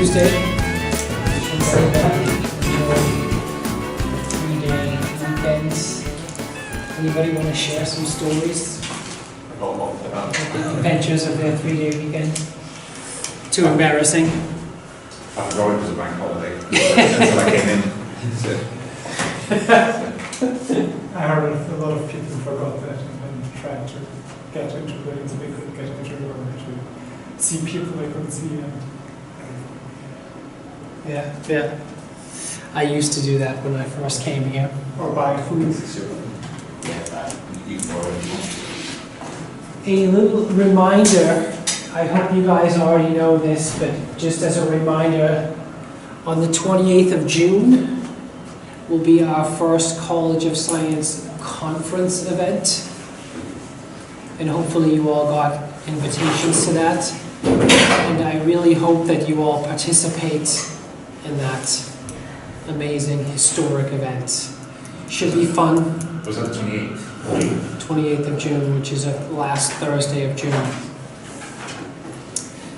Tuesday. Enjoy 3-day weekends. Anybody want to share some stories? Adventures of their 3-day weekend? Too embarrassing. I forgot it was a bank holiday until I came in. I heard a lot of people forgot that and tried to get into buildings they couldn't get into or to see people they couldn't see. Yeah. I used to do that when I first came here. Or buy food. A little reminder, I hope you guys already know this, but just as a reminder, on the 28th of June will be our first College of Science conference event. And hopefully you all got invitations to that. And I really hope that you all participate in that amazing historic event. Should be fun. Was that the 28th? 28th of June, which is the last Thursday of June.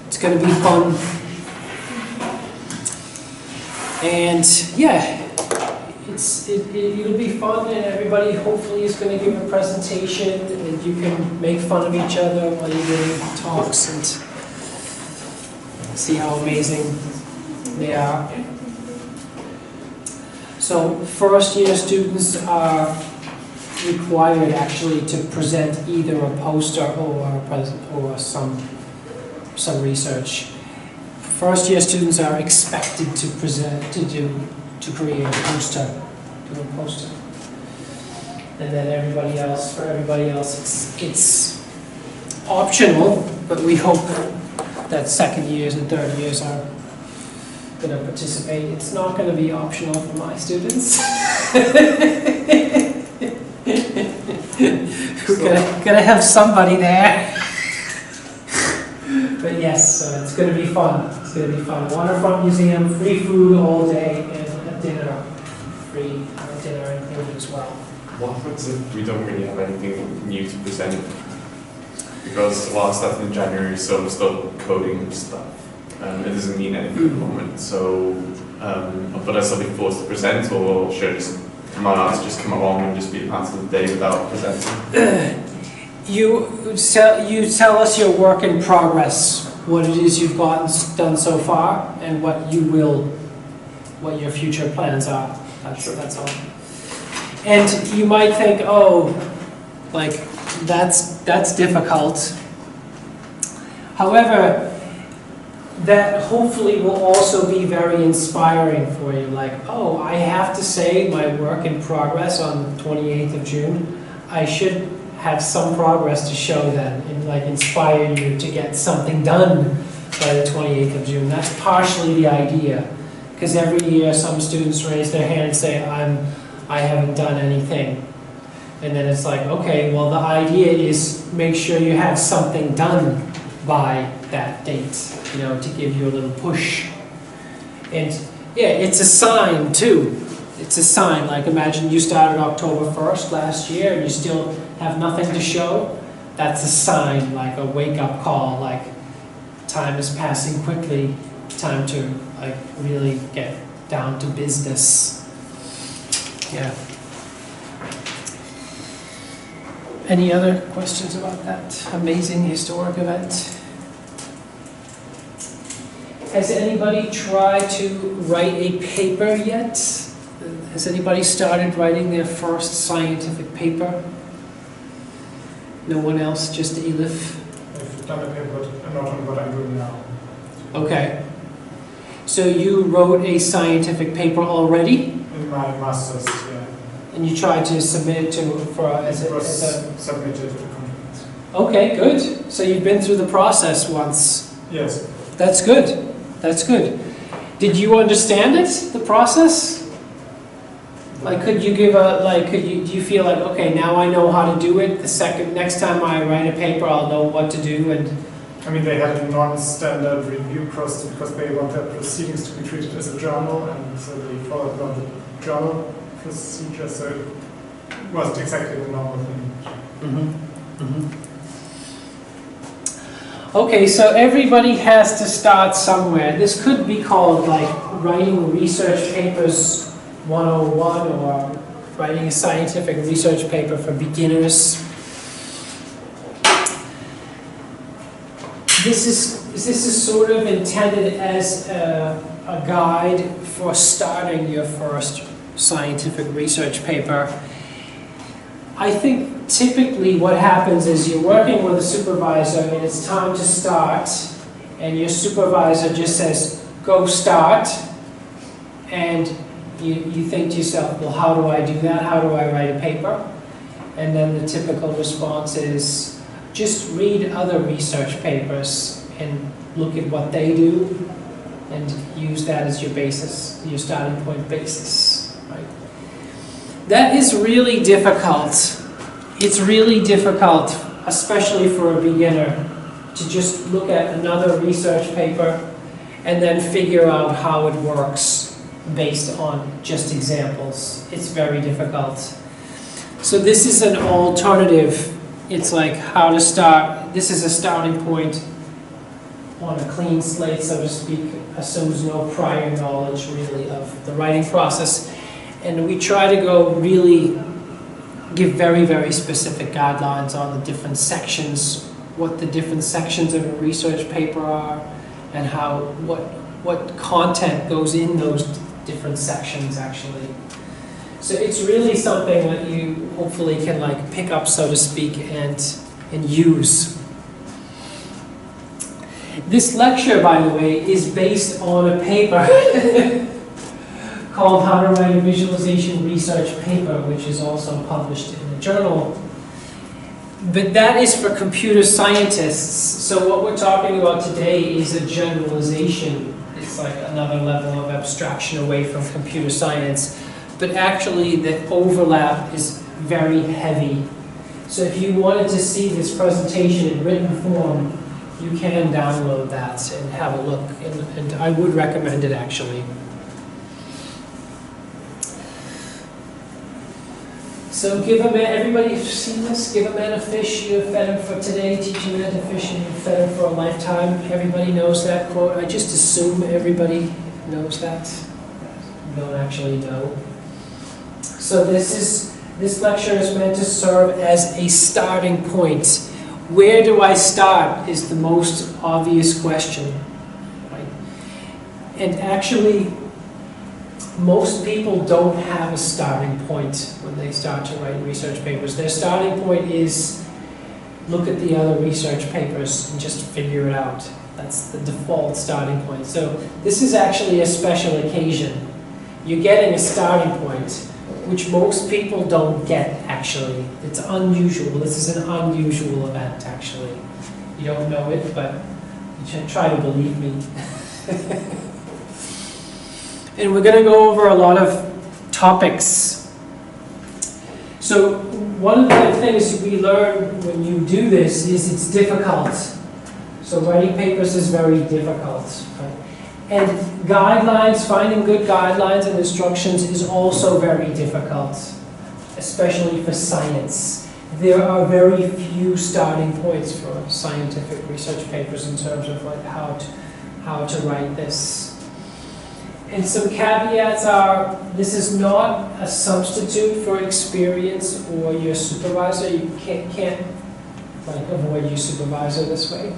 It's going to be fun. And yeah, it'll be fun, and everybody hopefully is going to give a presentation, and you can make fun of each other while you're giving talks and see how amazing they are. So first year students are required actually to present either a poster or some research. First year students are expected to to create a poster, do a poster. And then for everybody else, it's optional, but we hope that second years and third years are going to participate. It's not going to be optional for my students. We're gonna have somebody there. But yes, so it's gonna be fun. It's gonna be fun. Waterfront Museum, free food all day, and a dinner. Free dinner included as well. What happens if we don't really have anything new to present? Because a lot of stuff in January is sort of still coding stuff. It doesn't mean anything at the moment. So, but I still be forced to present, or should I just come along and just be a part of the day without presenting? You tell us your work in progress, what it is you've done so far, and what your future plans are. That's all. And you might think, oh, like that's difficult. However, that hopefully will also be very inspiring for you. Like, oh, I have to say my work in progress on the 28th of June. I should have some progress to show then, and like inspire you to get something done by the 28th of June. That's partially the idea, because every year some students raise their hand and say, I haven't done anything. And then it's like, okay, well the idea is make sure you have something done by that date, to give you a little push. And yeah, it's a sign too. It's a sign, like imagine you started October 1st last year and you still have nothing to show. That's a sign, like a wake-up call, like time is passing quickly, time to like really get down to business. Yeah. Any other questions about that amazing historic event? Has anybody tried to write a paper yet? Has anybody started writing their first scientific paper? No one else, just Elif? I've done a paper, but not on what I'm doing now. Okay. So you wrote a scientific paper already? In my master's, yeah. And you tried to submit it as a submitted to conference. Okay, good. So you've been through the process once. Yes. That's good. That's good. Did you understand it, the process? Like, do you feel like, okay, now I know how to do it, next time I write a paper, I'll know what to do, and... I mean, they had a non-standard review process because they want their proceedings to be treated as a journal, and so they followed on the journal procedure, so it wasn't exactly the normal thing. Okay, so everybody has to start somewhere. This could be called like writing research papers 101 or writing a scientific research paper for beginners. This is sort of intended as a guide for starting your first scientific research paper. I think typically what happens is you're working with a supervisor and it's time to start, and your supervisor just says, go start, and you think to yourself, well, how do I do that? How do I write a paper? And then the typical response is, just read other research papers and look at what they do and use that as your basis, your starting point basis. Right? That is really difficult. It's really difficult, especially for a beginner, to just look at another research paper and then figure out how it works based on just examples. It's very difficult. So this is an alternative. It's like how to start. This is a starting point on a clean slate, so to speak, assumes no prior knowledge really of the writing process. And we try to go really give very, very specific guidelines on the different sections, what the different sections of a research paper are, and how what content goes in those different sections actually. So it's really something that you hopefully can like pick up, so to speak, and use. This lecture, by the way, is based on a paper called How to Write a Visualization Research Paper, which is also published in a journal. But that is for computer scientists. So what we're talking about today is a generalization. It's like another level of abstraction away from computer science. But actually the overlap is very heavy. So if you wanted to see this presentation in written form, you can download that and have a look. And I would recommend it actually. So give a man, everybody seen this? Give a man a fish, you have fed him for today, teach a man to fish and you fed him for a lifetime. Everybody knows that quote. I just assume everybody knows that. You don't actually know. So this lecture is meant to serve as a starting point. Where do I start is the most obvious question. Right? And actually, most people don't have a starting point when they start to write research papers. Their starting point is look at the other research papers and just figure it out. That's the default starting point. So this is actually a special occasion. You're getting a starting point, which most people don't get, actually. It's unusual. This is an unusual event, actually. You don't know it, but you should try to believe me. And we're going to go over a lot of topics. So one of the things we learn when you do this is it's difficult. So writing papers is very difficult. Right? And guidelines, finding good guidelines and instructions is also very difficult, especially for science. There are very few starting points for scientific research papers in terms of like how to write this. And some caveats are, this is not a substitute for experience or your supervisor. You can't like avoid your supervisor this way.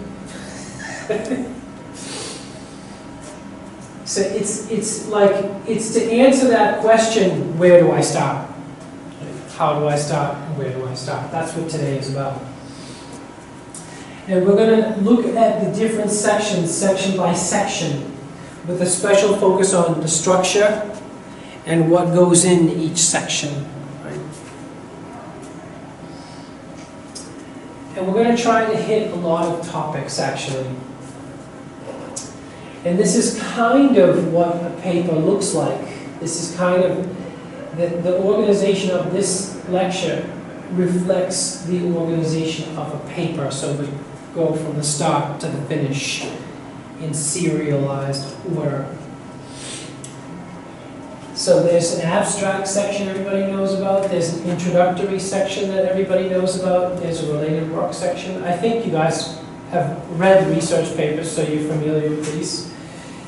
So it's to answer that question, where do I start? How do I start? Where do I start? That's what today is about. And we're going to look at the different sections, section by section, with a special focus on the structure and what goes in each section. Right? And we're going to try to hit a lot of topics, actually. And this is kind of what a paper looks like. This is kind of, the organization of this lecture reflects the organization of a paper. So we go from the start to the finish in serialized order. So there's an abstract section everybody knows about. There's an introductory section that everybody knows about. There's a related work section. I think you guys have read research papers, so you're familiar with these.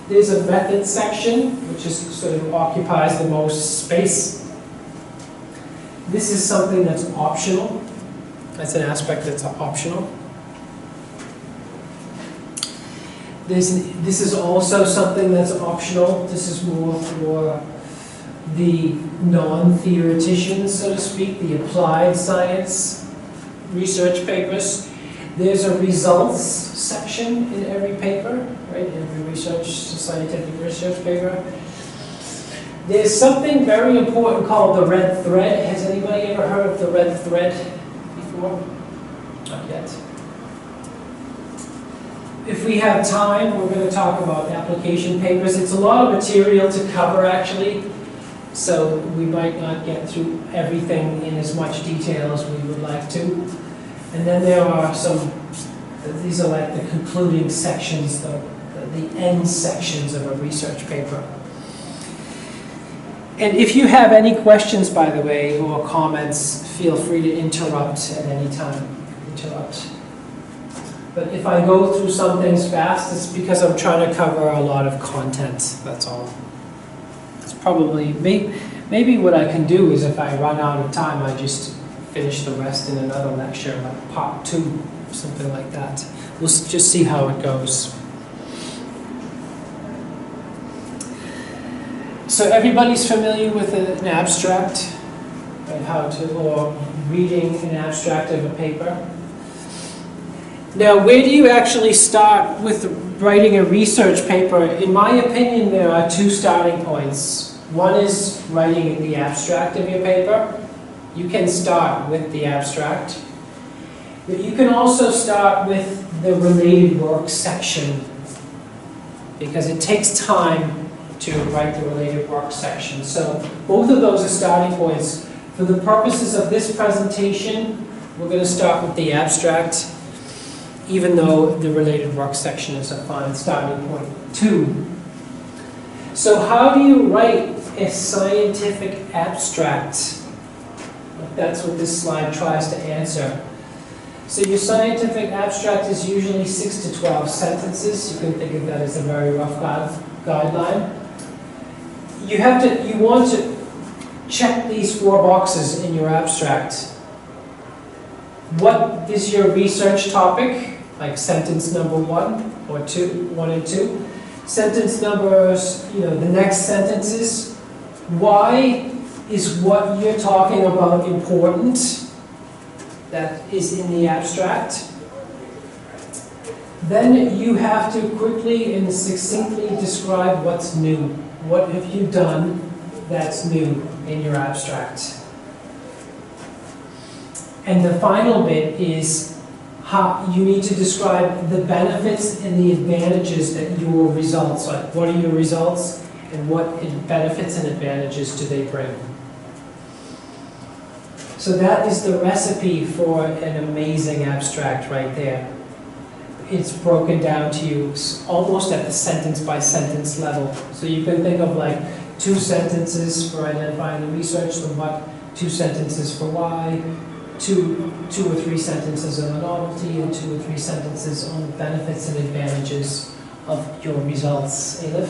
There's a method section, which is sort of occupies the most space. This is something that's optional. That's an aspect that's optional. This is also something that's optional. This is more for the non-theoreticians, so to speak, the applied science research papers. There's a results section in every paper, right? Every scientific research paper. There's something very important called the red thread. Has anybody ever heard of the red thread before? Not yet. If we have time, we're going to talk about application papers. It's a lot of material to cover, actually, so we might not get through everything in as much detail as we would like to. And then there are some, these are like the concluding sections, the end sections of a research paper. And if you have any questions, by the way, or comments, feel free to interrupt at any time. Interrupt. But if I go through some things fast, it's because I'm trying to cover a lot of content, that's all. It's probably, maybe what I can do is if I run out of time, I just finish the rest in another lecture, like part 2, something like that. We'll just see how it goes. So everybody's familiar with an abstract, and or reading an abstract of a paper. Now, where do you actually start with writing a research paper? In my opinion, there are 2 starting points. One is writing the abstract of your paper. You can start with the abstract. But you can also start with the related work section, because it takes time to write the related work section. So both of those are starting points. For the purposes of this presentation, we're going to start with the abstract, even though the related work section is a fine starting point too. So how do you write a scientific abstract? That's what this slide tries to answer. So your scientific abstract is usually 6 to 12 sentences. You can think of that as a very rough guideline. You want to check these 4 boxes in your abstract. What is your research topic? Like sentence number 1 or 2, 1 and 2. Sentence numbers, the next sentences. Why is what you're talking about important? That is in the abstract. Then you have to quickly and succinctly describe what's new. What have you done that's new in your abstract? And the final bit is how you need to describe the benefits and the advantages that your results, like what are your results and what benefits and advantages do they bring. So that is the recipe for an amazing abstract right there. It's broken down to you almost at the sentence by sentence level. So you can think of like 2 sentences for identifying the research, the what, 2 sentences for why, 2 or 3 sentences on the novelty, and 2 or 3 sentences on the benefits and advantages of your results. Elif?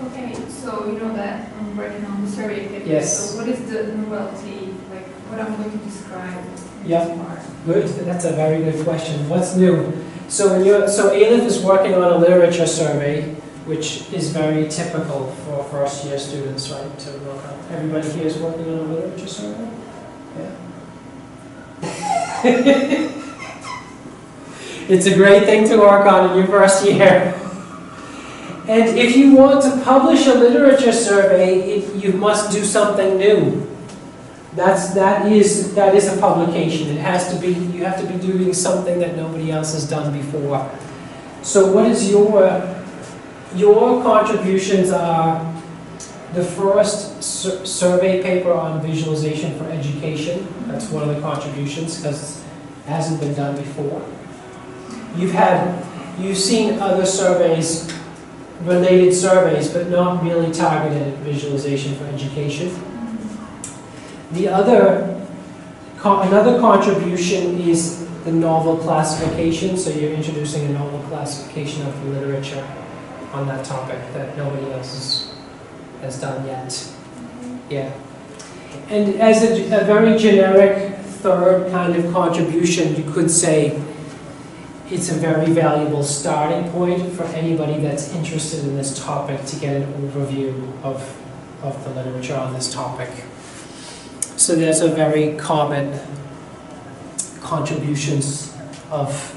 Okay, so you know that I'm working on the survey paper. Yes. So what is the novelty, like what I'm going to describe in Yep. this part? Good. That's a very good question. What's new? So Elif is working on a literature survey, which is very typical for first-year students, right? To work on. Everybody here is working on a literature survey. Yeah. It's a great thing to work on in your first year. And if you want to publish a literature survey, you must do something new. That is a publication. It has to be, you have to be doing something that nobody else has done before. So what is your contributions are the first survey paper on visualization for education. That's one of the contributions because it hasn't been done before. You've seen other surveys, related surveys, but not really targeted at visualization for education. The other Another contribution is the novel classification, so you're introducing a novel classification of the literature on that topic that nobody else has done yet. Yeah. And as a very generic third kind of contribution, you could say it's a very valuable starting point for anybody that's interested in this topic to get an overview of the literature on this topic. So there's a very common contributions of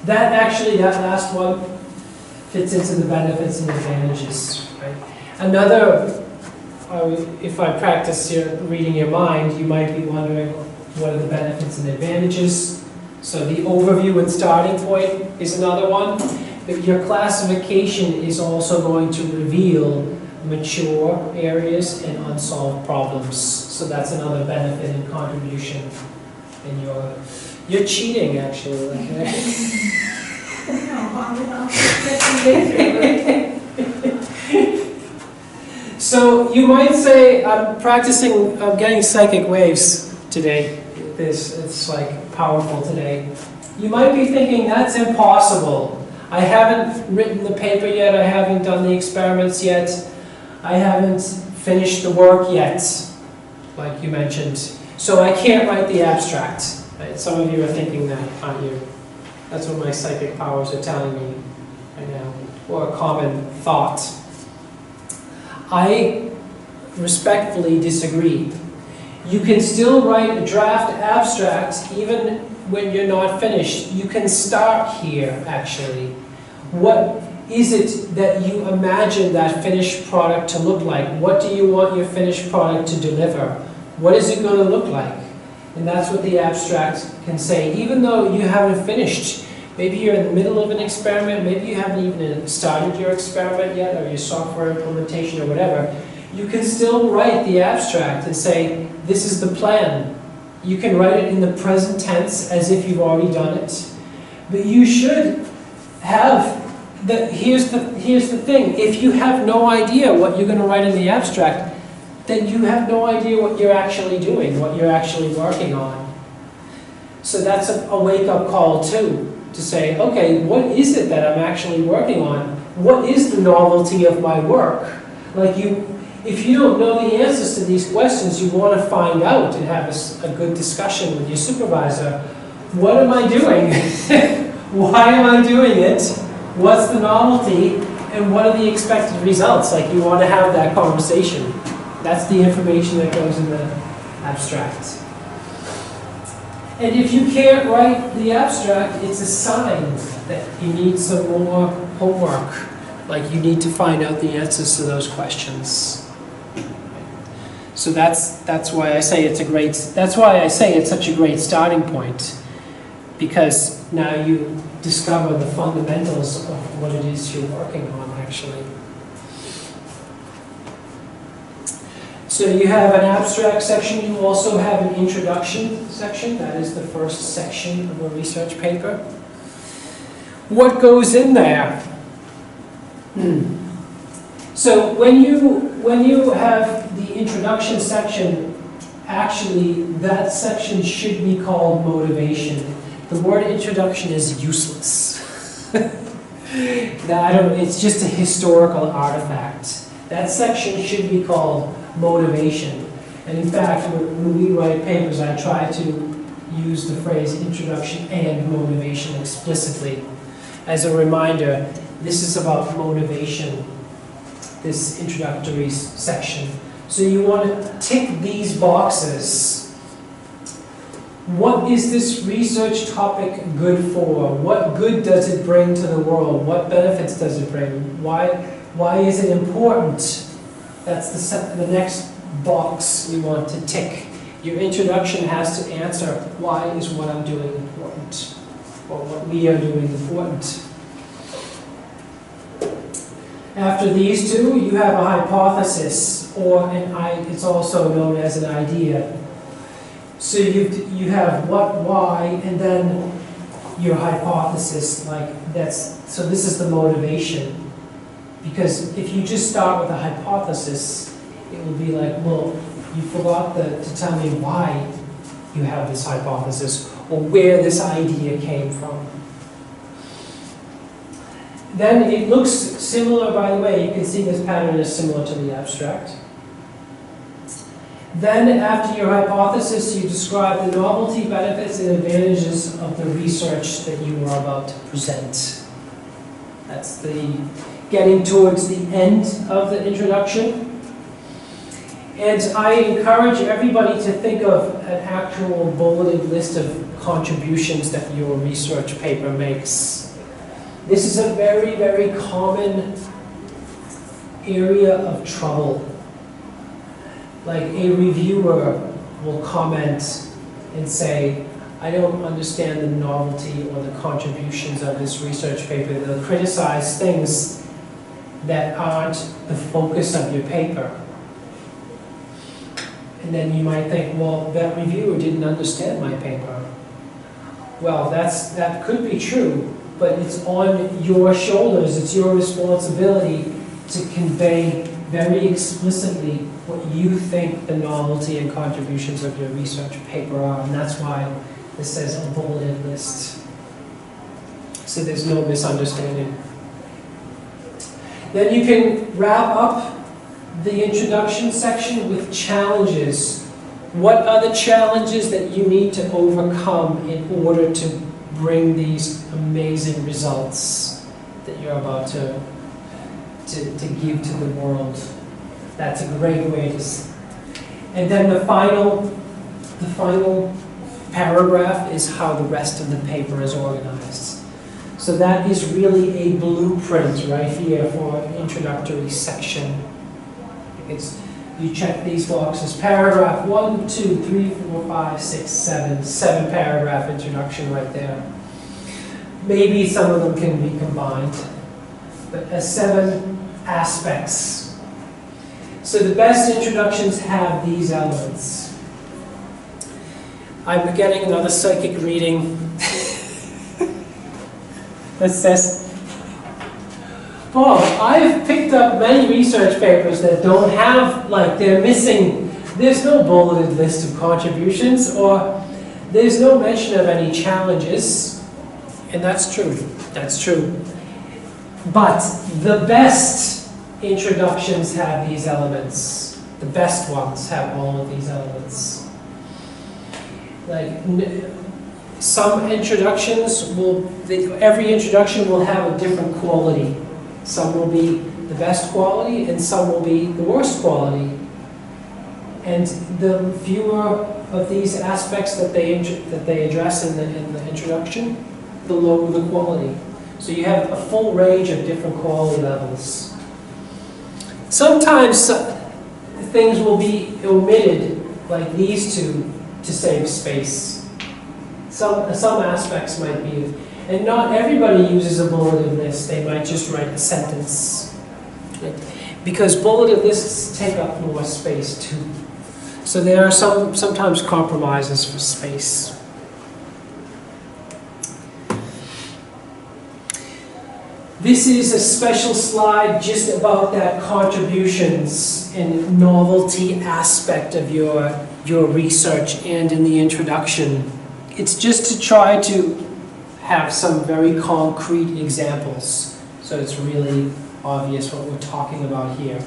that. Actually, that last one fits into the benefits and advantages. Right? Another, if I practice reading your mind, you might be wondering what are the benefits and advantages. So the overview and starting point is another one. But your classification is also going to reveal mature areas and unsolved problems. So that's another benefit and contribution. And you're cheating, actually. So you might say, I'm getting psychic waves today. It's like powerful today. You might be thinking, that's impossible. I haven't written the paper yet, I haven't done the experiments yet, I haven't finished the work yet, like you mentioned. So I can't write the abstract. Right? Some of you are thinking that, aren't you? That's what my psychic powers are telling me right now, or a common thought. I respectfully disagree. You can still write a draft abstract even when you're not finished. You can start here, actually. What is it that you imagine that finished product to look like? What do you want your finished product to deliver? What is it going to look like? And that's what the abstract can say. Even though you haven't finished, maybe you're in the middle of an experiment, maybe you haven't even started your experiment yet, or your software implementation or whatever, you can still write the abstract and say, this is the plan. You can write it in the present tense as if you've already done it. But you should have, here's the thing, if you have no idea what you're going to write in the abstract, then you have no idea what you're actually doing, what you're actually working on. So that's a wake-up call too, to say, okay, what is it that I'm actually working on? What is the novelty of my work? Like if you don't know the answers to these questions, you want to find out and have a good discussion with your supervisor. What am I doing? Why am I doing it? What's the novelty? And what are the expected results? Like, you want to have that conversation. That's the information that goes in the abstract. And if you can't write the abstract, it's a sign that you need some more homework. Like, you need to find out the answers to those questions. So that's why I say it's such a great starting point, because now you discover the fundamentals of what it is you're working on, actually. So you have an abstract section. You also have an introduction section. That is the first section of a research paper. What goes in there? So when you have the introduction section, actually that section should be called motivation. The word introduction is useless. It's just a historical artifact. That section should be called motivation. And in fact, when we write papers, I try to use the phrase introduction and motivation explicitly. As a reminder, this is about motivation, this introductory section. So you want to tick these boxes. What is this research topic good for? What good does it bring to the world? What benefits does it bring? Why is it important? That's the next box you want to tick. Your introduction has to answer, why is what I'm doing important? Or what we are doing important? After these two, you have a hypothesis, or it's also known as an idea. So you have what, why, and then your hypothesis. So this is the motivation. Because if you just start with a hypothesis, it will be like, well, you forgot to tell me why you have this hypothesis or where this idea came from. Then it looks similar, by the way, you can see this pattern is similar to the abstract. Then after your hypothesis, you describe the novelty, benefits, and advantages of the research that you are about to present. That's the getting towards the end of the introduction. And I encourage everybody to think of an actual bulleted list of contributions that your research paper makes. This is a very, very common area of trouble. Like a reviewer will comment and say, I don't understand the novelty or the contributions of this research paper. They'll criticize things that aren't the focus of your paper. And then you might think, well, that reviewer didn't understand my paper. Well, that could be true, but it's on your shoulders, it's your responsibility to convey very explicitly what you think the novelty and contributions of your research paper are, and that's why this says a bulleted list. So there's no misunderstanding. Then you can wrap up the introduction section with challenges. What are the challenges that you need to overcome in order to bring these amazing results that you're about to give to the world? That's a great way to. And then the final paragraph is how the rest of the paper is organized. So that is really a blueprint right here for an introductory section. You check these boxes. Paragraph 1, 2, 3, 4, 5, 6, 7. 7-paragraph introduction right there. Maybe some of them can be combined, but as 7 aspects. So the best introductions have these elements. I'm getting another psychic reading that says, Bob, I've picked up many research papers that don't have, they're missing, there's no bulleted list of contributions, or there's no mention of any challenges. And that's true. That's true. But the best introductions have these elements. The best ones have all of these elements. Some introductions every introduction will have a different quality. Some will be the best quality, and some will be the worst quality. And the fewer of these aspects that they address in the introduction, the lower the quality. So you have a full range of different quality levels. Sometimes things will be omitted, like these two, to save space. Some aspects might be, and not everybody uses a bulleted list. They might just write a sentence, because bulleted lists take up more space too. So there are sometimes compromises for space. This is a special slide just about that contributions and novelty aspect of your research and in the introduction. It's just to try to have some very concrete examples, so it's really obvious what we're talking about here.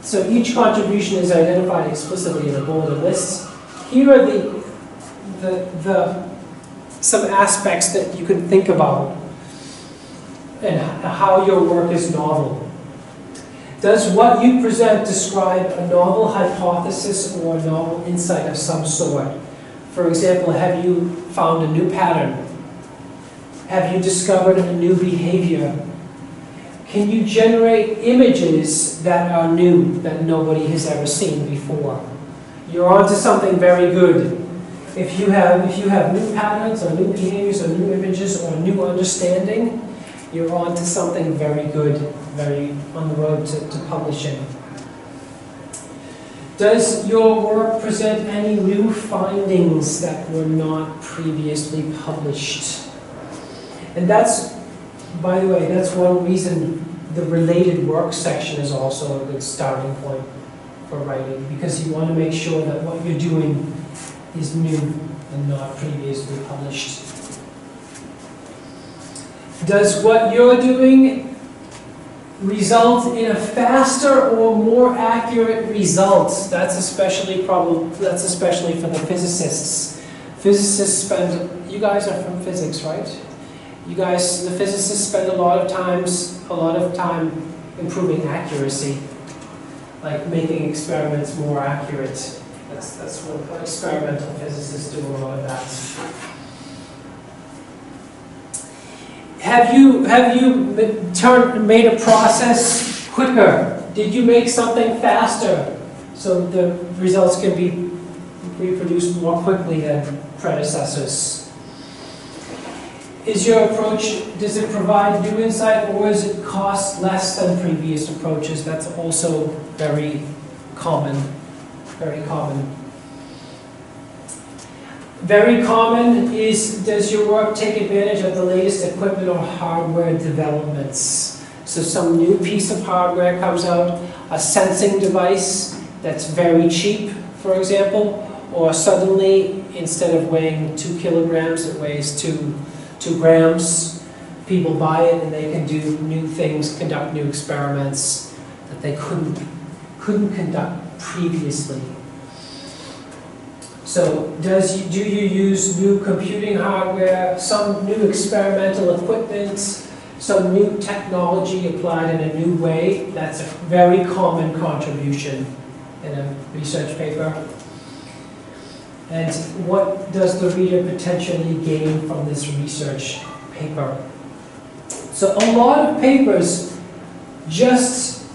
So each contribution is identified explicitly in a bulleted list. Here are some aspects that you can think about and how your work is novel. Does what you present describe a novel hypothesis or a novel insight of some sort? For example, have you found a new pattern? Have you discovered a new behavior? Can you generate images that are new, that nobody has ever seen before? You're onto something very good. If you have new patterns or new behaviors or new images or new understanding, you're onto something very good, very on the road to publishing. Does your work present any new findings that were not previously published? And that's, by the way, that's one reason the related work section is also a good starting point for writing, because you want to make sure that what you're doing is new and not previously published. Does what you're doing result in a faster or more accurate result? That's especially for the physicists. Physicists spend, you guys are from physics, right? You guys, the physicists spend a lot of time improving accuracy, like making experiments more accurate. That's what experimental physicists do, a lot of that. Have you made a process quicker? Did you make something faster so the results can be reproduced more quickly than predecessors? Is your approach, does it provide new insight, or does it cost less than previous approaches? That's also very common. Very common. Very common is, does your work take advantage of the latest equipment or hardware developments? So some new piece of hardware comes out, a sensing device that's very cheap, for example, or suddenly, instead of weighing 2 kilograms, it weighs 2 grams. People buy it and they can do new things, conduct new experiments that they couldn't conduct previously. So do you use new computing hardware, some new experimental equipment, some new technology applied in a new way? That's a very common contribution in a research paper. And what does the reader potentially gain from this research paper? So a lot of papers just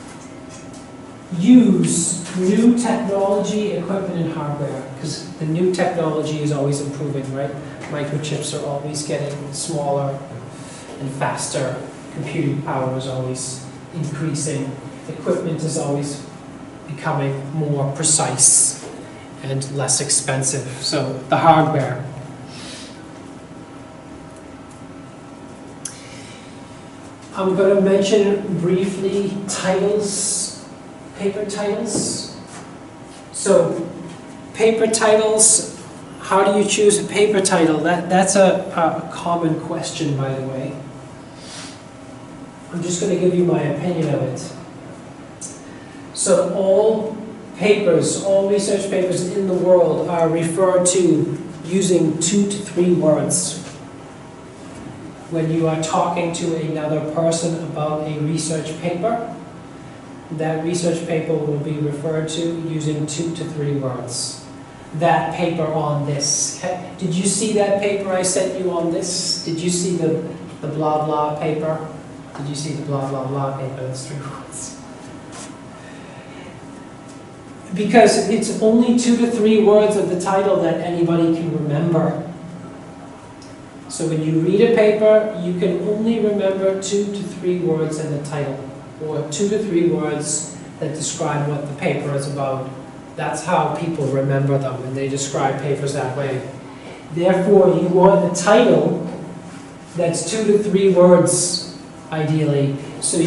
use new technology, equipment, and hardware, because the new technology is always improving, right? Microchips are always getting smaller and faster. Computing power is always increasing. Equipment is always becoming more precise and less expensive. So the hardware. I'm going to mention briefly titles, paper titles. So paper titles, how do you choose a paper title? That's a common question, by the way. I'm just going to give you my opinion of it. So all papers, all research papers in the world are referred to using 2 to 3 words. When you are talking to another person about a research paper, that research paper will be referred to using 2 to 3 words. That paper on this. Did you see that paper I sent you on this? Did you see the blah blah paper? Did you see the blah blah blah paper? That's 3 words. Because it's only 2 to 3 words of the title that anybody can remember. So when you read a paper, you can only remember 2 to 3 words in the title, or 2 to 3 words that describe what the paper is about. That's how people remember them, and they describe papers that way. Therefore, you want a title that's 2 to 3 words, ideally, so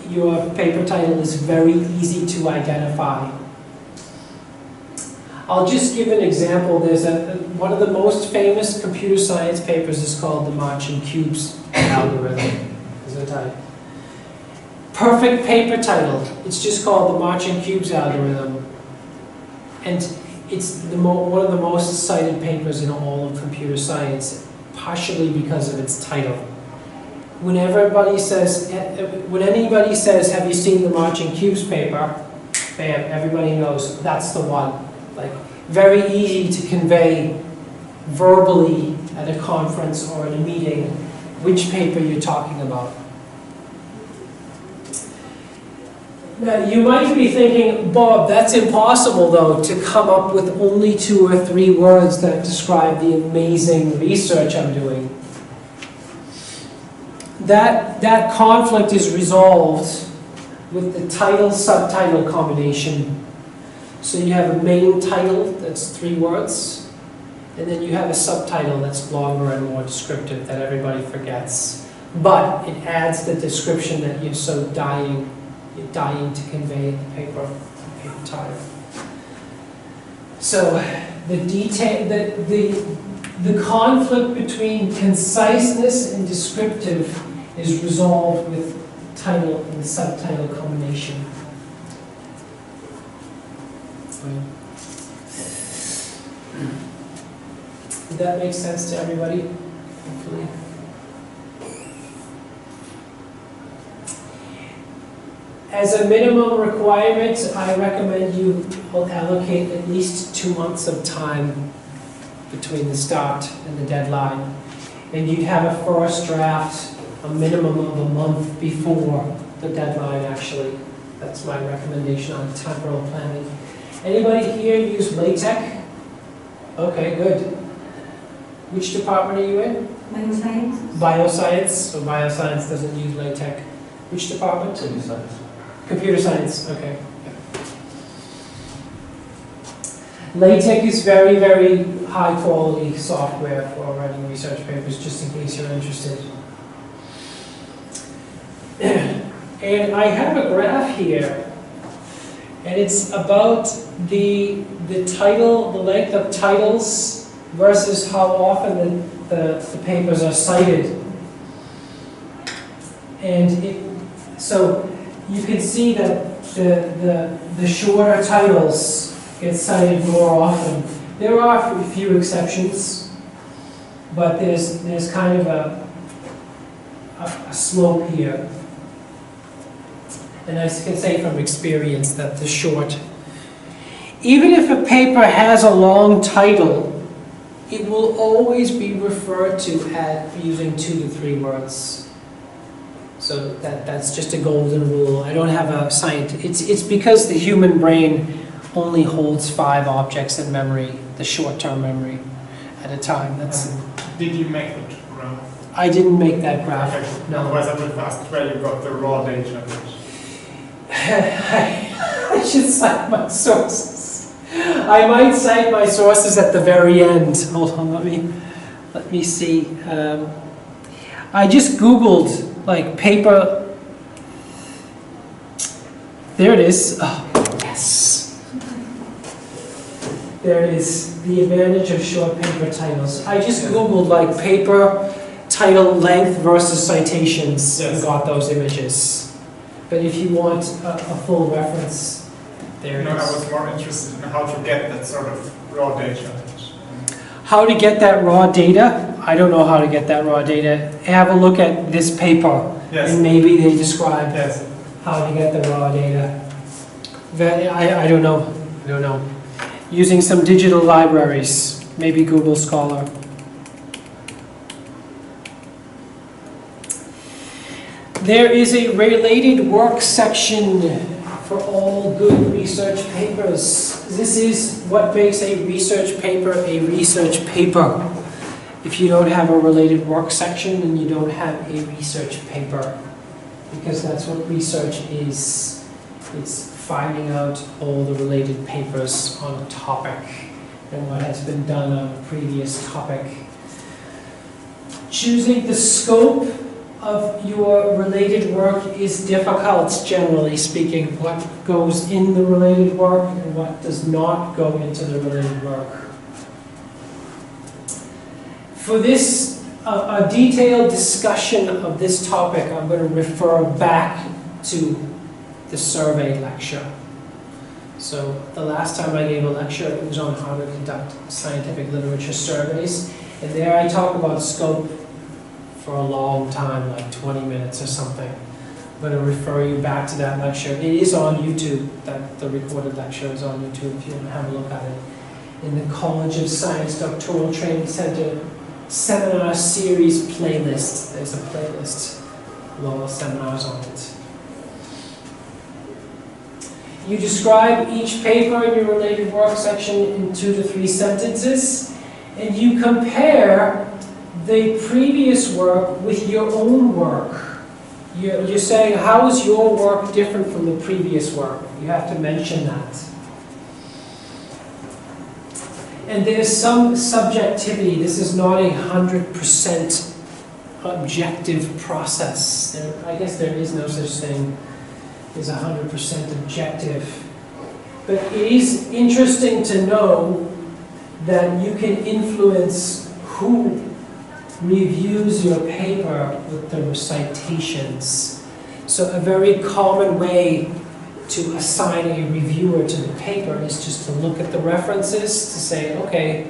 your paper title is very easy to identify. I'll just give an example. There's one of the most famous computer science papers is called the Marching Cubes algorithm. Perfect paper title. It's just called the Marching Cubes algorithm. And it's one of the most cited papers in all of computer science, partially because of its title. When anybody says, have you seen the Marching Cubes paper? Bam, everybody knows that's the one. Like, very easy to convey verbally at a conference or at a meeting which paper you're talking about. Now, you might be thinking, Bob, that's impossible, though, to come up with only 2 or 3 words that describe the amazing research I'm doing. That conflict is resolved with the title-subtitle combination. So you have a main title that's 3 words, and then you have a subtitle that's longer and more descriptive that everybody forgets. But it adds the description that you're so dying to convey in the paper title. So the detail, the conflict between conciseness and descriptive is resolved with title and subtitle combination. Did that make sense to everybody? Hopefully. As a minimum requirement, I recommend you will allocate at least 2 months of time between the start and the deadline. And you'd have a first draft a minimum of a month before the deadline, actually. That's my recommendation on temporal planning. Anybody here use LaTeX? Okay, good. Which department are you in? Bioscience? Bioscience. So bioscience doesn't use LaTeX. Which department? Computer science. Computer science, okay. LaTeX is very, very high quality software for writing research papers, just in case you're interested. And I have a graph here, and it's about the title, the length of titles versus how often the papers are cited. And so you can see that the shorter titles get cited more often. There are a few exceptions, but there's kind of a slope here. And I can say from experience that the short, even if a paper has a long title, it will always be referred to as using 2 to 3 words. So that's just a golden rule. I don't have a science. It's because the human brain only holds 5 objects in memory, the short-term memory, at a time. That's. Did you make the graph? I didn't make that graph. Okay. No. Otherwise, I would have asked where you got the raw data. I should cite my sources. I might cite my sources at the very end. Hold on, let me see. I just Googled like paper. There it is. Oh, yes. There it is. The advantage of short paper titles. I just Googled like paper title length versus citations and got those images. But if you want a full reference, there it No, I is. was more interested in how to get that sort of raw data. How to get that raw data? I don't know how to get that raw data. Have a look at this paper, Yes. and maybe they describe Yes. how to get the raw data. I don't know. I don't know. Using some digital libraries, maybe Google Scholar. There is a related work section for all good research papers. This is what makes a research paper a research paper. If you don't have a related work section, then you don't have a research paper, because that's what research is. It's finding out all the related papers on a topic and what has been done on a previous topic. Choosing the scope of your related work is difficult, generally speaking. What goes in the related work and what does not go into the related work. For this, a detailed discussion of this topic, I'm going to refer back to the survey lecture. So the last time I gave a lecture, it was on how to conduct scientific literature surveys. And there I talk about scope for a long time, like 20 minutes or something. I'm going to refer you back to that lecture. It is on YouTube. The recorded lecture is on YouTube if you want to have a look at it. In the College of Science Doctoral Training Center seminar series playlist. There's a playlist with all the seminars on it. You describe each paper in your related work section in 2 to 3 sentences, and you compare the previous work with your own work. You're saying, how is your work different from the previous work? You have to mention that. And there's some subjectivity. This is not a 100% objective process. I guess there is no such thing as 100% objective. But it is interesting to know that you can influence who reviews your paper with the citations. So a very common way to assign a reviewer to the paper is just to look at the references to say, okay,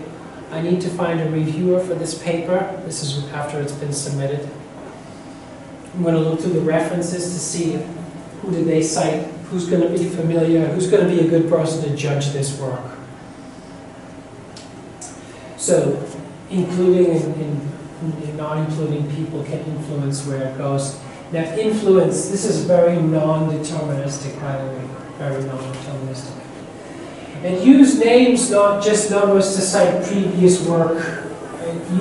I need to find a reviewer for this paper. This is after it's been submitted. I'm going to look through the references to see who did they cite, who's going to be familiar, who's going to be a good person to judge this work. So including and not including people can influence where it goes. Now influence, this is very non-deterministic, by the way, very non-deterministic. And use names, not just numbers, to cite previous work.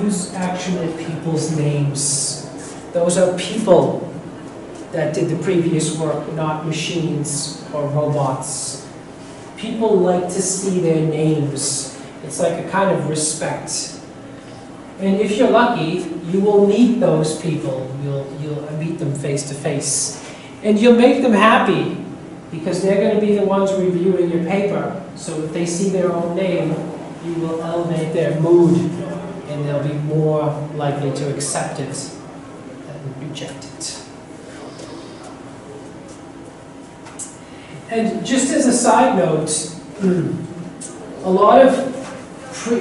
Use actual people's names. Those are people that did the previous work, not machines or robots. People like to see their names. It's like a kind of respect. And if you're lucky, you will meet those people. You'll meet them face to face. And you'll make them happy because they're going to be the ones reviewing your paper. So if they see their own name, you will elevate their mood and they'll be more likely to accept it than reject it. And just as a side note,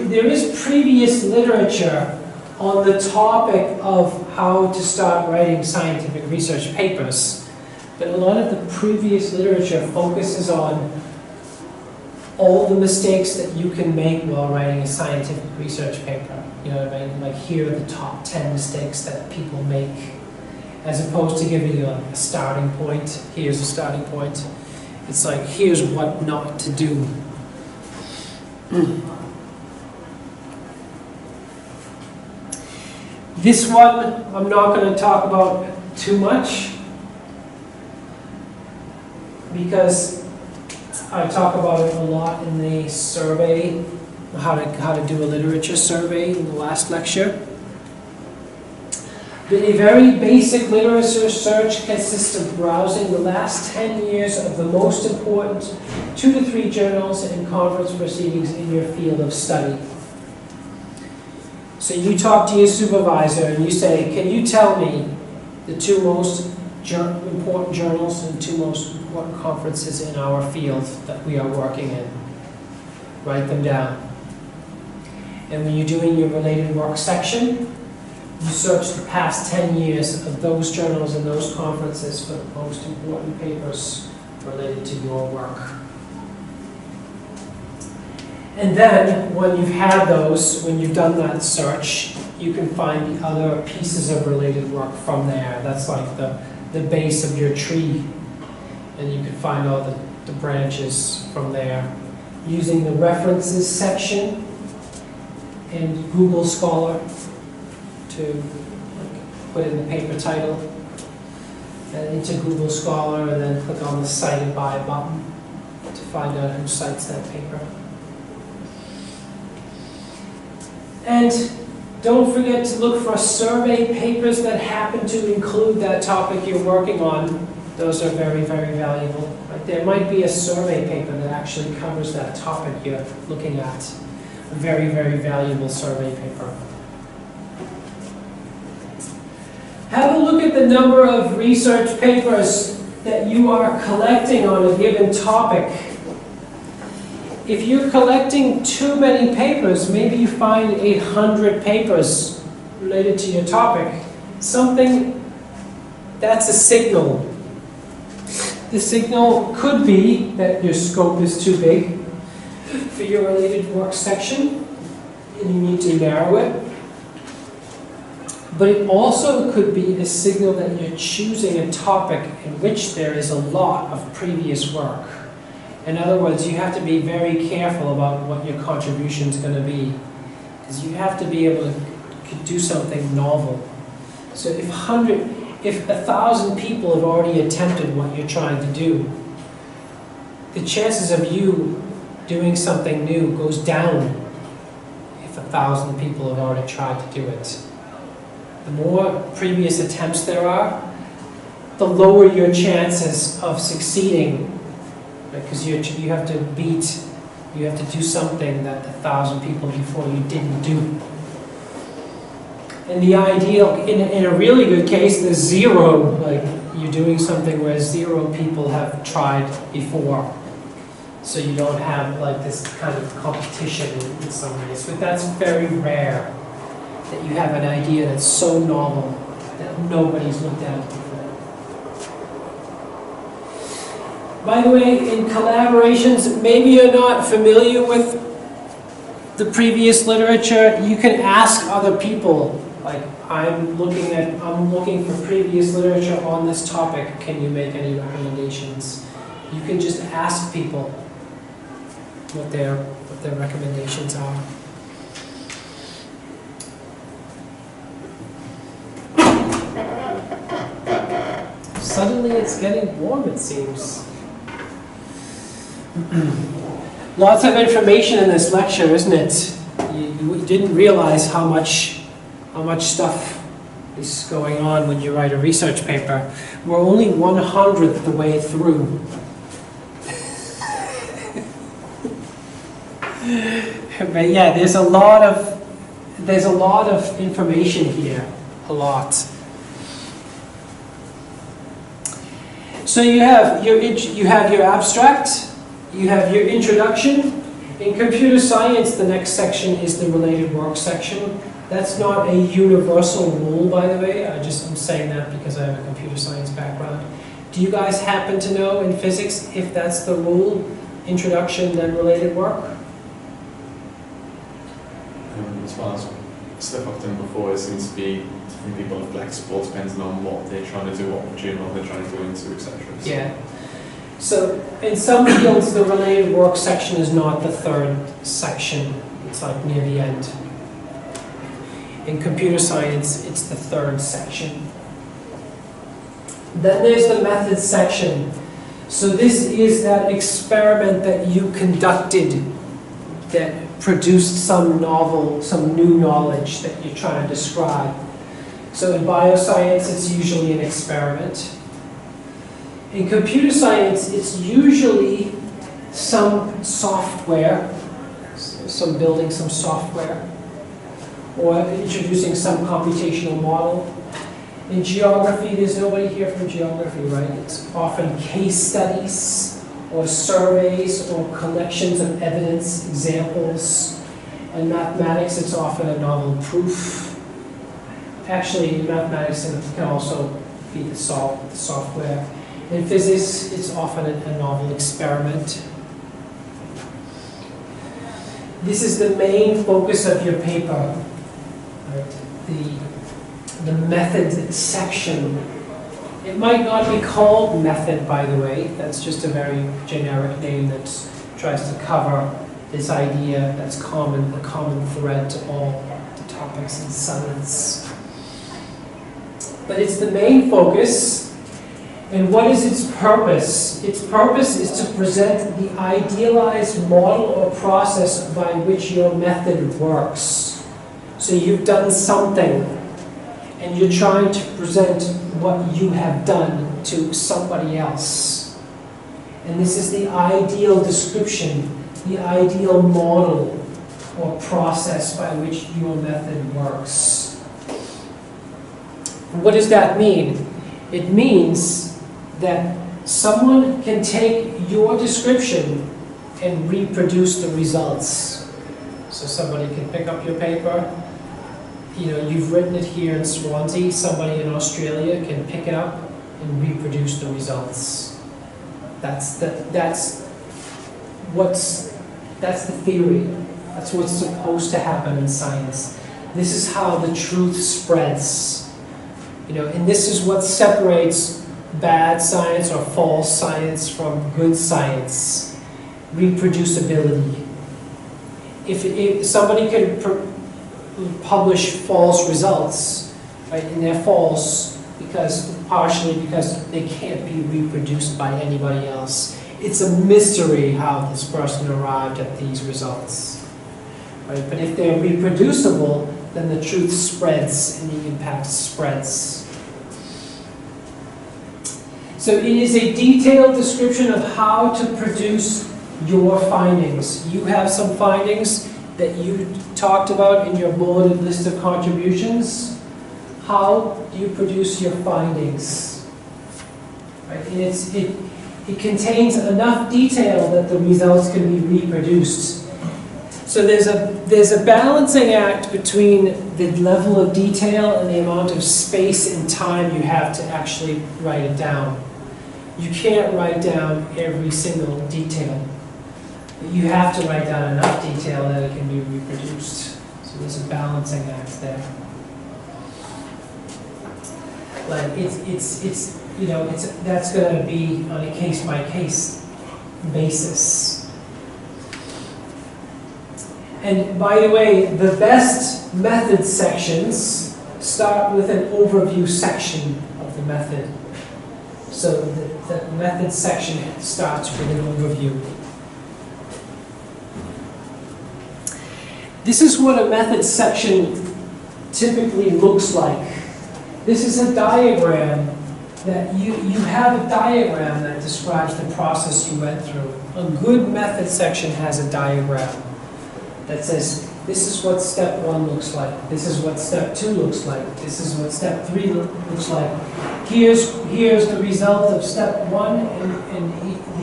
there is previous literature on the topic of how to start writing scientific research papers, but a lot of the previous literature focuses on all the mistakes that you can make while writing a scientific research paper. You know what I mean? Like, here are the top 10 mistakes that people make, as opposed to giving you a starting point. Here's a starting point. It's like, here's what not to do. This one, I'm not going to talk about too much because I talk about it a lot in the survey, how to do a literature survey in the last lecture. But a very basic literature search consists of browsing the last 10 years of the most important 2 to 3 journals and conference proceedings in your field of study. So you talk to your supervisor and you say, can you tell me the 2 most important journals and 2 most important conferences in our field that we are working in? Write them down. And when you're doing your related work section, you search the past 10 years of those journals and those conferences for the most important papers related to your work. And then, when you've had those, when you've done that search, you can find the other pieces of related work from there. That's like the base of your tree. And you can find all the branches from there. Using the references section in Google Scholar to put in the paper title, and into Google Scholar, and then click on the Cited By button to find out who cites that paper. And don't forget to look for survey papers that happen to include that topic you're working on. Those are very, very valuable. Right? There might be a survey paper that actually covers that topic you're looking at. A very, very valuable survey paper. Have a look at the number of research papers that you are collecting on a given topic. If you're collecting too many papers, maybe you find 800 papers related to your topic. That's a signal. The signal could be that your scope is too big for your related work section, and you need to narrow it. But it also could be a signal that you're choosing a topic in which there is a lot of previous work. In other words, you have to be very careful about what your contribution is going to be, because you have to be able to do something novel. So if 1,000 people have already attempted what you're trying to do, the chances of you doing something new goes down if 1,000 people have already tried to do it. The more previous attempts there are, the lower your chances of succeeding, because you have to beat You have to do something that 1,000 people before you didn't do. And the ideal, in a really good case, there's zero, like you're doing something where 0 people have tried before. So you don't have like this kind of competition in some ways. But that's very rare, that you have an idea that's so novel that nobody's looked at it before. By the way, in collaborations, maybe you're not familiar with the previous literature, you can ask other people. Like, I'm looking for previous literature on this topic. Can you make any recommendations? You can just ask people what their recommendations are. Suddenly it's getting warm, it seems. Lots of information in this lecture, isn't it? You didn't realize how much stuff is going on when you write a research paper. We're only 1/100th the way through. But yeah, there's a lot of information here, a lot. So you have your abstract, you have your introduction. In computer science, the next section is the related work section. That's not a universal rule, by the way. I'm saying that because I have a computer science background. Do you guys happen to know in physics if that's the rule? Introduction, then related work? As far as stuff I've done before, it seems to be different people are flexible depending on what they're trying to do, what journal they're trying to go into, etc. Yeah. So in some fields, the related work section is not the third section. It's like near the end. In computer science, it's the third section. Then there's the methods section. So this is that experiment that you conducted that produced some new knowledge that you're trying to describe. So in bioscience, it's usually an experiment. In computer science, it's usually some software, building some software, or introducing some computational model. In geography, there's nobody here from geography, right? It's often case studies, or surveys, or collections of evidence, examples. In mathematics, it's often a novel proof. Actually, in mathematics, it can also be the software. In physics, it's often a novel experiment. This is the main focus of your paper, right? The method section. It might not be called method, by the way. That's just a very generic name that tries to cover this idea that's common, the common thread to all the topics in science. But it's the main focus. And what is its purpose? Its purpose is to present the idealized model or process by which your method works. So you've done something, and you're trying to present what you have done to somebody else. And this is the ideal description, the ideal model or process by which your method works. What does that mean? It means that someone can take your description and reproduce the results. So somebody can pick up your paper. You've written it here in Swansea. Somebody in Australia can pick it up and reproduce the results. That's the theory. That's what's supposed to happen in science. This is how the truth spreads. And this is what separates bad science or false science from good science. Reproducibility. If somebody can publish false results, right, and they're false partially because they can't be reproduced by anybody else. It's a mystery how this person arrived at these results. Right? But if they're reproducible, then the truth spreads and the impact spreads. So it is a detailed description of how to produce your findings. You have some findings that you talked about in your bulleted list of contributions. How do you produce your findings? Right? And it contains enough detail that the results can be reproduced. So there's a balancing act between the level of detail and the amount of space and time you have to actually write it down. You can't write down every single detail. You have to write down enough detail that it can be reproduced. So there's a balancing act there. Like that's going to be on a case-by-case basis. And by the way, the best method sections start with an overview section of the method. So the method section starts with an overview. This is what a method section typically looks like. This is a diagram that you have a diagram that describes the process you went through. A good method section has a diagram that says, this is what step 1 looks like, this is what step 2 looks like, this is what step 3 looks like. Here's the result of step 1 and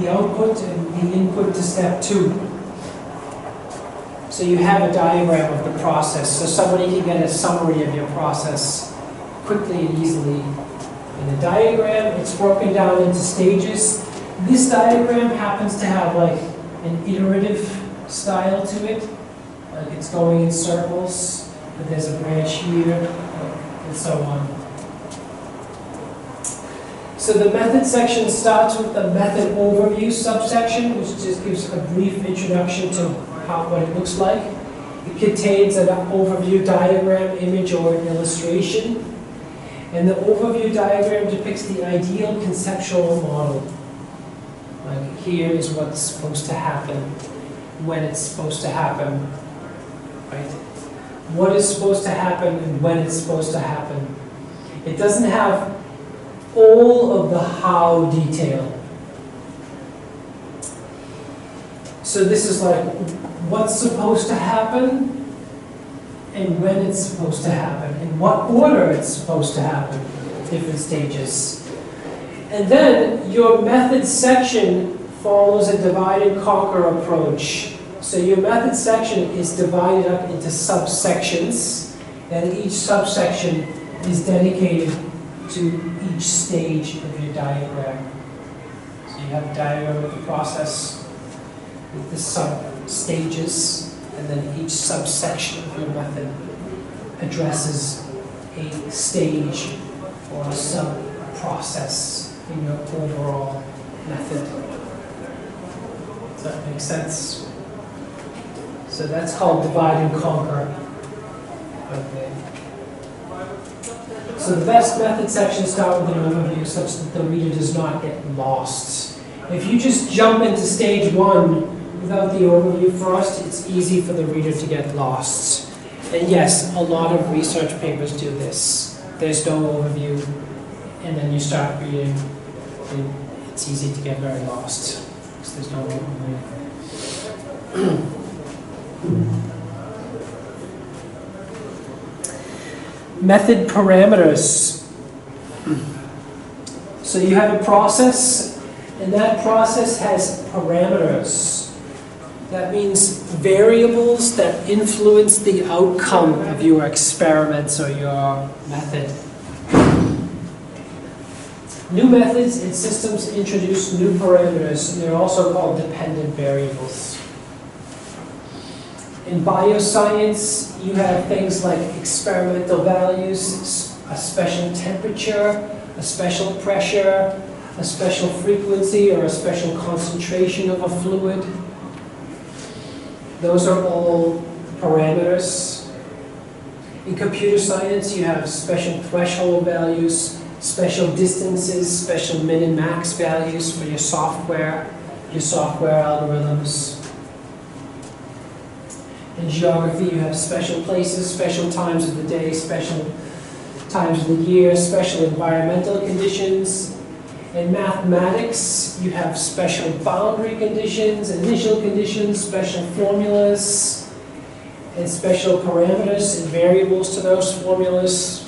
the output and the input to step 2. So you have a diagram of the process, so somebody can get a summary of your process quickly and easily. In the diagram, it's broken down into stages. This diagram happens to have like an iterative style to it. Like it's going in circles, but there's a branch here, and so on. So the method section starts with the method overview subsection, which just gives a brief introduction to what it looks like. It contains an overview diagram, image, or an illustration. And the overview diagram depicts the ideal conceptual model. Like here is what's supposed to happen, when it's supposed to happen, right? What is supposed to happen and when it's supposed to happen. It doesn't have all of the how detail. So this is like what's supposed to happen and when it's supposed to happen, in what order it's supposed to happen, different stages. And then your method section follows a divide and conquer approach. So your method section is divided up into subsections, and each subsection is dedicated to each stage of your diagram. So you have a diagram of the process with the sub-stages, and then each subsection of your method addresses a stage or a sub-process in your overall method. Does that make sense? So that's called divide and conquer. Okay. So the best method sections start with an overview such that the reader does not get lost. If you just jump into stage 1 without the overview first, it's easy for the reader to get lost. And yes, a lot of research papers do this. There's no overview, and then you start reading, and it's easy to get very lost because there's no overview. Method parameters. So you have a process, and that process has parameters. That means variables that influence the outcome of your experiments or your method. New methods and systems introduce new parameters, and they're also called dependent variables. In bioscience, you have things like experimental values, a special temperature, a special pressure, a special frequency, or a special concentration of a fluid. Those are all parameters. In computer science, you have special threshold values, special distances, special min and max values for your software algorithms. In geography, you have special places, special times of the day, special times of the year, special environmental conditions. In mathematics, you have special boundary conditions, initial conditions, special formulas, and special parameters and variables to those formulas.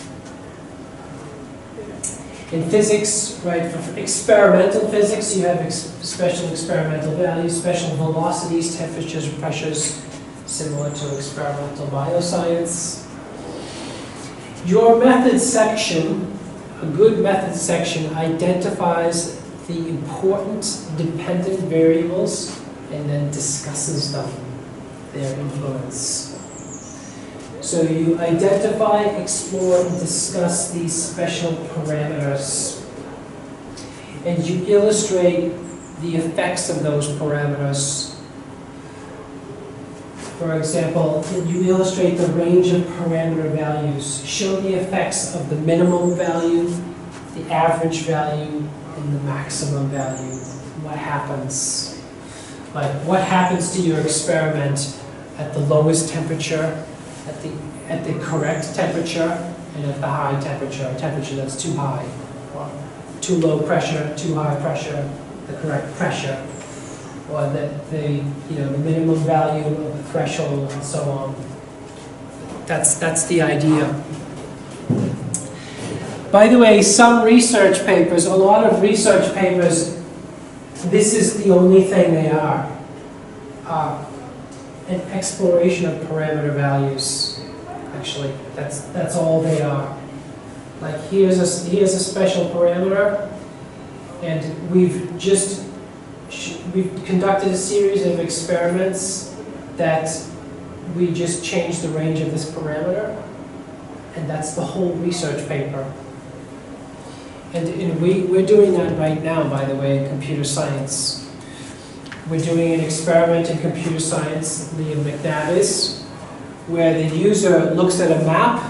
In physics, right, for experimental physics, you have special experimental values, special velocities, temperatures, pressures, similar to experimental bioscience. Your methods section, a good methods section, identifies the important dependent variables and then discusses them, their influence. So you identify, explore, and discuss these special parameters. And you illustrate the effects of those parameters. For example, you illustrate the range of parameter values. Show the effects of the minimum value, the average value, and the maximum value. What happens? Like, what happens to your experiment at the lowest temperature, at the correct temperature, and at the high temperature, a temperature that's too high, or too low pressure, too high pressure, the correct pressure, or the minimum value of the threshold, and so on. That's the idea. By the way, some research papers, a lot of research papers, this is the only thing they are. An exploration of parameter values. Actually, that's all they are. Like, here's a special parameter, and we've conducted a series of experiments that we just changed the range of this parameter, and that's the whole research paper. And we're doing that right now, by the way, in computer science. We're doing an experiment in computer science, Liam McNabb's, where the user looks at a map,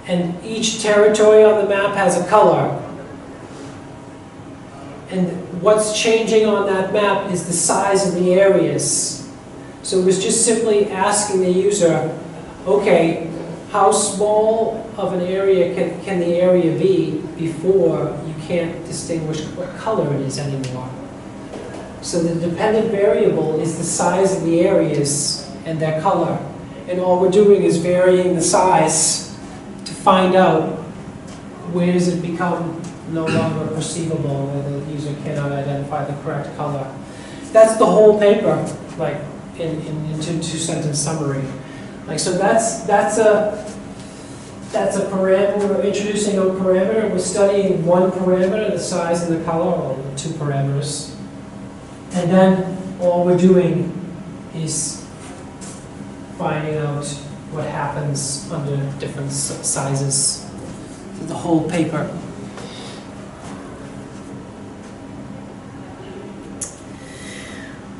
and each territory on the map has a color. And what's changing on that map is the size of the areas. So it was just simply asking the user, okay, how small of an area can the area be before you can't distinguish what color it is anymore? So the dependent variable is the size of the areas and their color. And all we're doing is varying the size to find out where does it become no longer perceivable, where the user cannot identify the correct color. That's the whole paper, like in two-sentence summary. Like, so that's a parameter. We're introducing a parameter. We're studying one parameter, the size and the color, or the two parameters. And then all we're doing is finding out what happens under different sizes. The whole paper.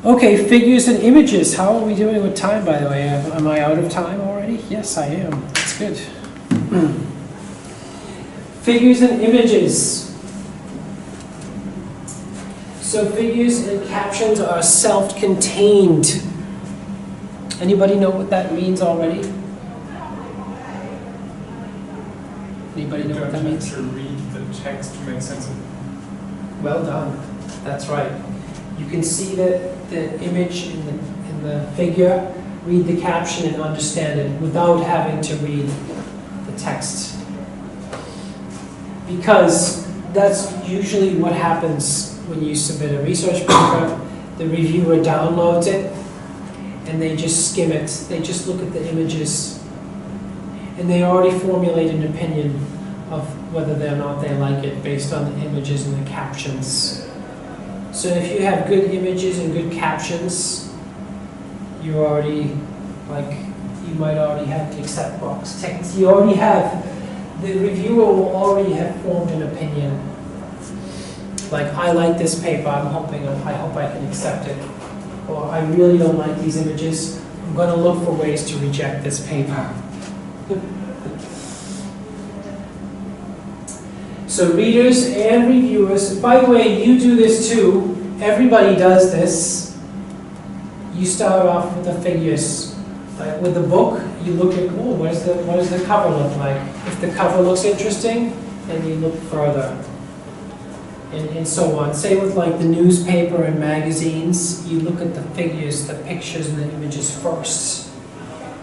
Okay, figures and images. How are we doing with time, by the way? Am I out of time already? Yes, I am. That's good. Figures and images. So figures and captions are self-contained. Anybody know what that means already? Anybody know what that means? To read the text to make sense of it. Well done. That's right. You can see the image in the figure, read the caption and understand it without having to read the text. Because that's usually what happens when you submit a research paper. The reviewer downloads it and they just skim it. They just look at the images and they already formulate an opinion of whether or not they like it based on the images and the captions. So if you have good images and good captions, you already, you might already have the accept box ticked. You already have, the reviewer will already have formed an opinion. Like, I like this paper, I hope I can accept it. Or I really don't like these images, I'm going to look for ways to reject this paper. So readers and reviewers, by the way, you do this too. Everybody does this. You start off with the figures. Like with the book, you look at, what does the cover look like? If the cover looks interesting, and you look further, and so on. Same with like the newspaper and magazines. You look at the figures, the pictures, and the images first.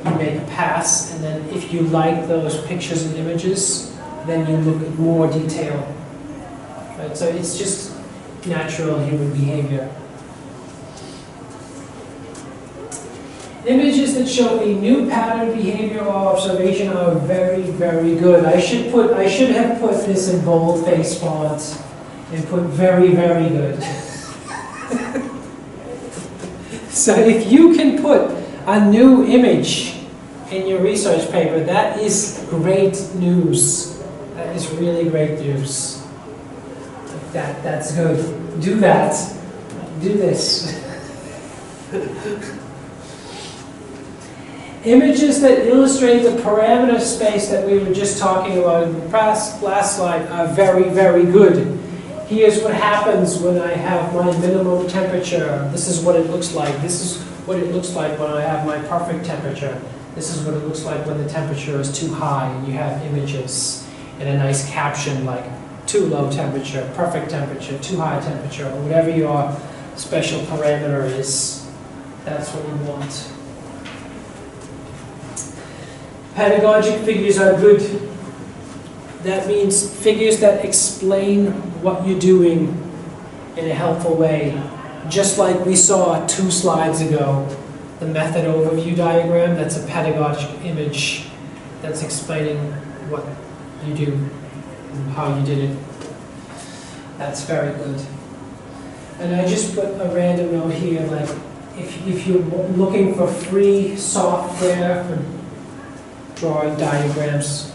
You make a pass, and then if you like those pictures and images, then you look at more detail. Right? So it's just natural human behavior. Images that show a new pattern, behavior, or observation are very, very good. I should have put this in boldface font and put very, very good. So if you can put a new image in your research paper, that is great news. That is really great news. That's good. Do that. Do this. Images that illustrate the parameter space that we were just talking about in the last slide are very, very good. Here's what happens when I have my minimum temperature. This is what it looks like. This is what it looks like when I have my perfect temperature. This is what it looks like when the temperature is too high, and you have images and a nice caption like too low temperature, perfect temperature, too high temperature, or whatever your special parameter is. That's what you want. Pedagogic figures are good. That means figures that explain what you're doing in a helpful way. Just like we saw 2 slides ago, the method overview diagram, that's a pedagogic image that's explaining what you do and how you did it. That's very good. And I just put a random note here, like if you're looking for free software for drawing diagrams,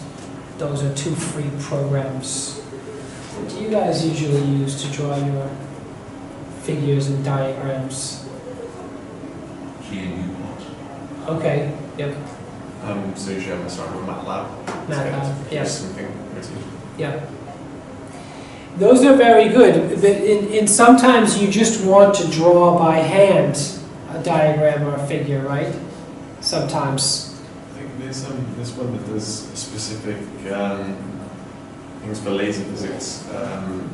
those are 2 free programs. What do you guys usually use to draw your figures and diagrams? Okay, yep. So usually I'm starting with MATLAB. MATLAB, yes. Something pretty. Yeah. Those are very good, but in sometimes you just want to draw by hand a diagram or a figure, right? Sometimes. I think there's one that does specific things for laser physics.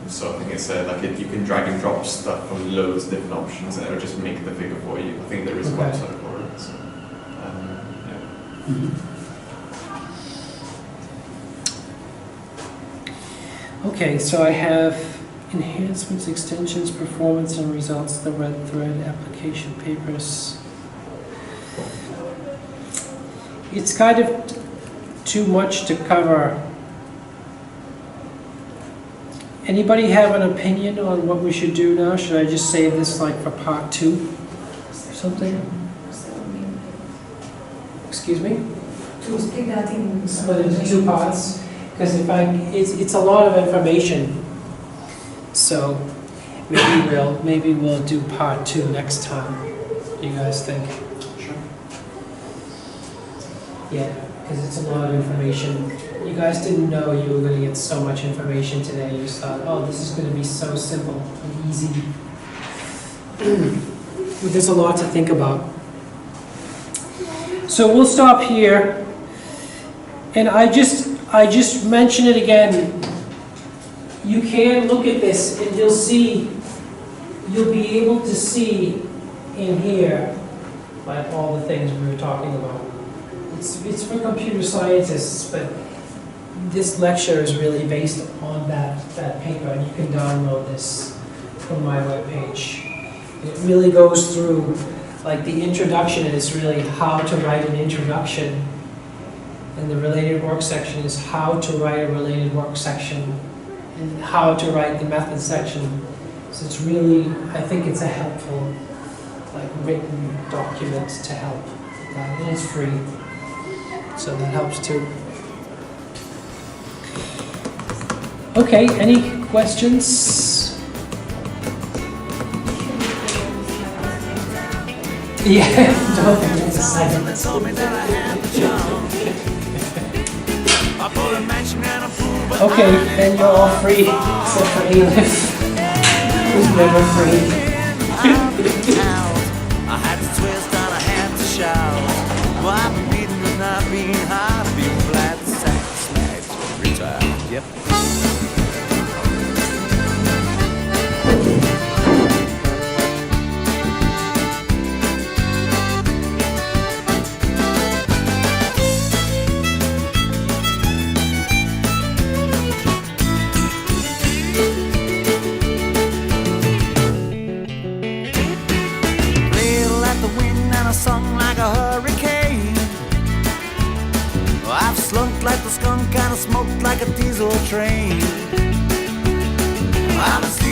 So I think it's like you can drag and drop stuff from loads of different options, and it'll just make the figure for you. I think there is a website for it. So, yeah. Okay, so I have enhancements, extensions, performance, and results, the red thread, application papers. It's kind of too much to cover. Anybody have an opinion on what we should do now? Should I just save this like for part 2 or something? Excuse me? To split that in. Split it into 2 parts? Because it's a lot of information. So maybe we'll do part 2 next time. What do you guys think? Sure. Yeah, because it's a lot of information. You guys didn't know you were going to get so much information today. You just thought, oh, this is going to be so simple and easy. But there's a lot to think about. So we'll stop here. And I just mention it again. You can look at this and you'll be able to see in here like all the things we were talking about. It's for computer scientists, but this lecture is really based on that paper, and you can download this from my webpage. It really goes through, like the introduction is really how to write an introduction, and the related work section is how to write a related work section, and how to write the method section. So it's really, I think it's a helpful, like written document to help with that, and it's free. So that helps too. Okay, any questions? Yeah, don't forget to sign up. Okay, then you're all free, except for Elif, who's never free. I had to twist and I had to shout. Well, I've been beaten with not being hard, being flat, sack, smacked, retired. Yep. like a diesel train. I'm a